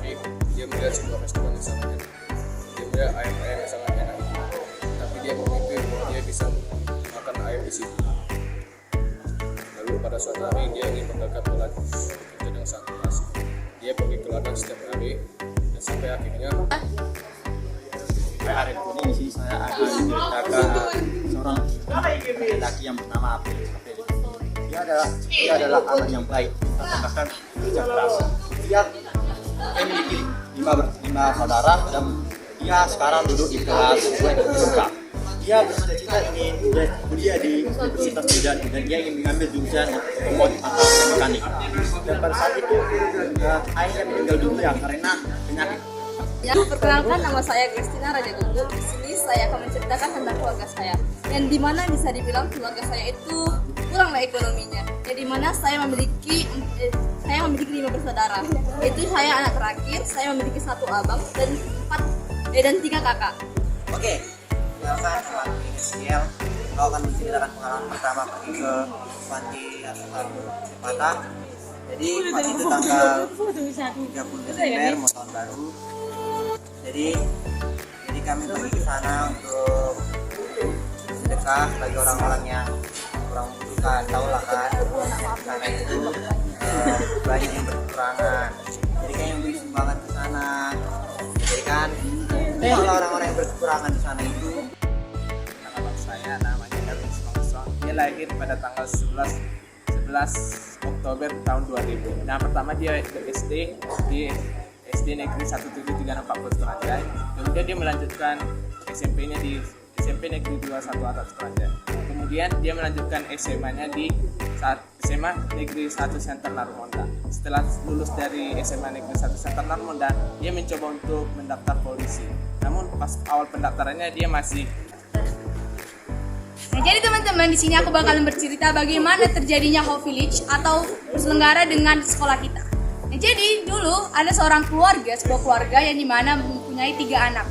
Jadi dia melihat sebuah restoran yang sangat enak, dia melihat ayam-ayam yang sangat enak, tapi dia bermimpi bahwa dia bisa makan ayam di situ. Lalu pada suatu hari dia ingin menggagal bekerja dengan sangat keras. Dia pergi ke ladang setiap hari dan sampai akhirnya hari ini sih saya akan menceritakan seorang laki yang bernama Apel. Dia adalah anak yang baik, bahkan kerja keras. Dia memiliki lima saudara dan dia sekarang duduk di kelas 2 SMK. Dia bercita-cita ingin kuliah di Universitas Medan dan dia ingin mengambil jurusan otomotif atau mekanik. Dan pada saat itu ayahnya meninggal dunia karena penyakit. Ya, perkenalkan, nama saya Kristina Raja Guntur. Di sini saya akan menceritakan tentang keluarga saya, yang dimana bisa dibilang keluarga saya itu kuranglah ekonominya. Yang dimana saya memiliki 5 bersaudara. Itu saya anak terakhir. Saya memiliki 1 abang dan 3 kakak. Oke, perkenalkan nama aku Inisial. Kau akan menceritakan pengalaman pertama pergi ke panti asuhan Patah. Jadi waktu itu tanggal 30 Desember mau tahun baru. Jadi kami pergi ke sana untuk sedekah bagi orang-orang yang kurang membutuhkan. Tahu lah kan, sana itu banyak yang berkekurangan. Jadi kan yang beri sumbangan ke sana. Jadi kan kalau orang-orang yang berkekurangan di sana itu. Nama saya namanya Erwin Songso. Dia lahir pada tanggal 11 Oktober tahun 2000. Nah, pertama dia SD di SD Negeri 1736 Suranjay. Kemudian dia melanjutkan SMP-nya di SMP Negeri 21 Atas Suranjay. Kemudian dia melanjutkan SMA-nya di SMA Negeri 1 Center Narmonda. Setelah lulus dari SMA Negeri 1 Center Narmonda, dia mencoba untuk mendaftar polisi. Namun pas awal pendaftarannya dia masih. Nah, jadi teman-teman, di sini aku bakalan bercerita bagaimana terjadinya Hope Village atau berselenggara dengan sekolah kita. Nah, jadi dulu ada sebuah keluarga yang dimana mempunyai 3 anak.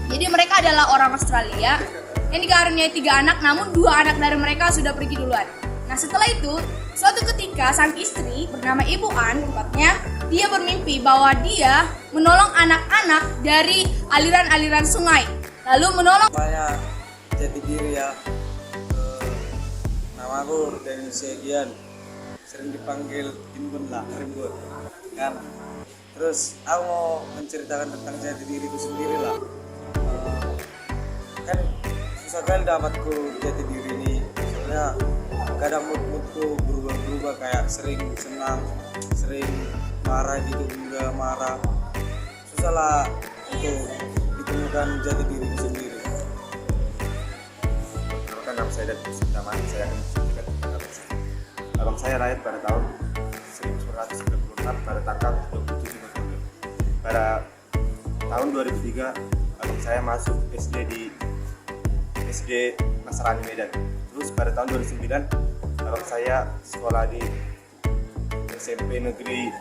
Jadi mereka adalah orang Australia yang dikaruniai 3 anak, namun 2 anak dari mereka sudah pergi duluan. Nah, setelah itu, suatu ketika sang istri bernama Ibu An, tepatnya, dia bermimpi bahwa dia menolong anak-anak dari aliran-aliran sungai. Lalu menolong. saya jati diri ya. Nama aku Daniel Segian, sering dipanggil Timbun lah, Rimbun kan. Terus aku mau menceritakan tentang jati diriku sendiri lah. Kan susah kali dapatku jati diri ini, soalnya kadang moodku berubah-ubah, kayak sering senang, sering marah gitu, enggak marah. Susah lah untuk ditemukan jati diriku sendiri. Perkenalkan, nama saya David Sutaman. Saya akan menceritakan tentang abang saya. Abang saya lahir pada tahun 1996 pada tanggal 27 November. Pada tahun 2003 abang saya masuk SD Nasrani Medan. Terus pada tahun 2009 abang saya sekolah di SMP Negeri.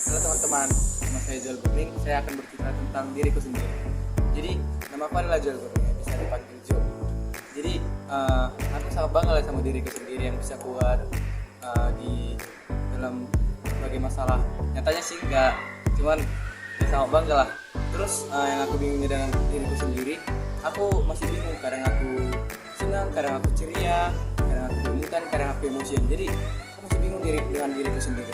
Halo teman-teman, nama saya Joel Guting. Saya akan bercerita tentang diriku sendiri. Jadi, nama aku adalah Joel Guting, bisa dipanggil Jo. Jadi, aku sangat bangga lah sama diriku sendiri yang bisa kuat di dalam berbagai masalah. Nyatanya sih enggak, cuman ya sangat bangga lah. Terus yang aku bingungnya dengan diriku sendiri, aku masih bingung. Kadang aku senang, kadang aku ceria, kadang aku kemudian, kadang aku emosian. Jadi, aku masih bingung dengan diriku sendiri.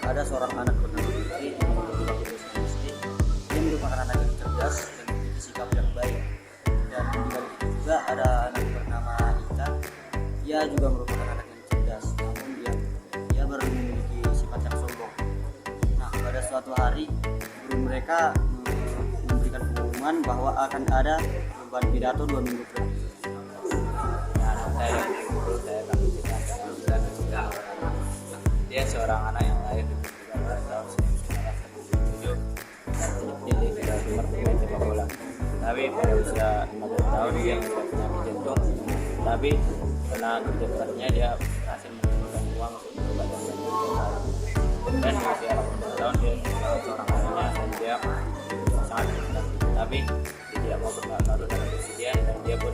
Ada seorang anak bernama Putri yang memiliki waktu SD. Dia merupakan anak yang cerdas dan memiliki sikap yang baik. Dan di balik itu juga ada anak bernama Ika. Dia juga merupakan anak yang cerdas, namun dia baru memiliki sifat yang sombong. Nah, pada suatu hari guru mereka memberikan pengumuman bahwa akan ada perubahan pidato 2 minggu ke depan. Nah, dari seorang anak yang lahir di 13 tahun 1977 dan terpilih di timur bermain sepak bola. Tapi pada usia 15 tahun dia menderita penyakit jantung. Tapi karena kerja kerasnya dia berhasil mengumpulkan uang untuk berobat dan dan di usia 18 tahun dia seorang ayahnya dan dia sangat berhati. Tapi dia tidak mau berlarut dalam kesedihan dan dia pun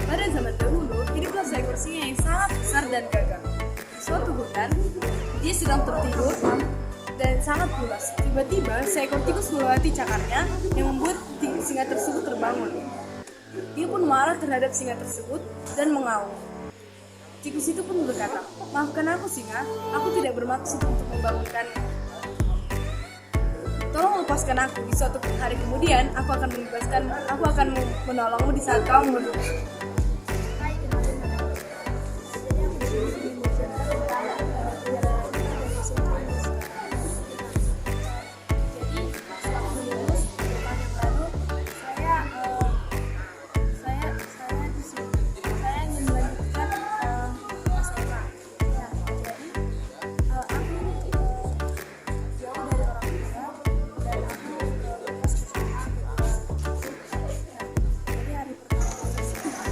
Pada zaman dahulu, hiduplah seekor singa yang sangat besar dan gagah. Di suatu hutan, dia sedang tertidur dan sangat pulas. Tiba-tiba, seekor tikus melewati cakarnya yang membuat singa tersebut terbangun. Dia pun marah terhadap singa tersebut dan mengaum. Tikus itu pun berkata, "Maafkan aku singa, aku tidak bermaksud untuk membangunkanmu. Tolong lepaskan aku. Di suatu hari kemudian, aku akan menolongmu di saat kau membutuhkan."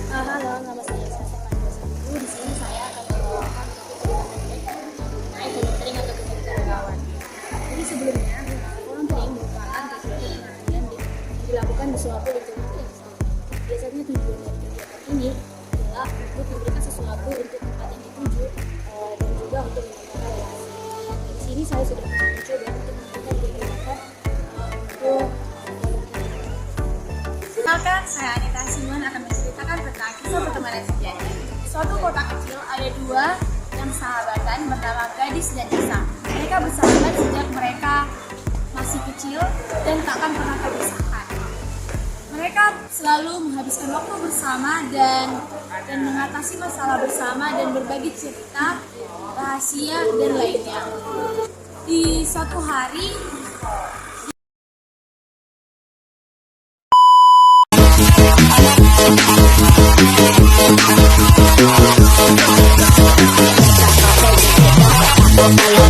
Halo, nama saya Sasa Panjasku. Di sini saya akan membawakan volunteering atau kegiatan kawan. Jadi sebelumnya, volunteering merupakan kegiatan pengabdian yang dilakukan di suatu lingkungan yang sama. Biasanya tujuan dari kegiatan ini adalah untuk memberikan sesuatu untuk tempat yang dituju dan juga untuk menambah relasi. Di sini saya sudah mencoba untuk melakukan kegiatan Kenalkan, saya Anita Simon akan menceritakan tentang kisah pertemanan sejati. Di suatu kota kecil ada dua yang sahabatan bernama Gadis dan Isa. Mereka bersahabat sejak mereka masih kecil dan takkan pernah terpisahkan. Mereka selalu menghabiskan waktu bersama dan mengatasi masalah bersama dan berbagi cerita, rahasia, dan lainnya. Di suatu hari, Halo.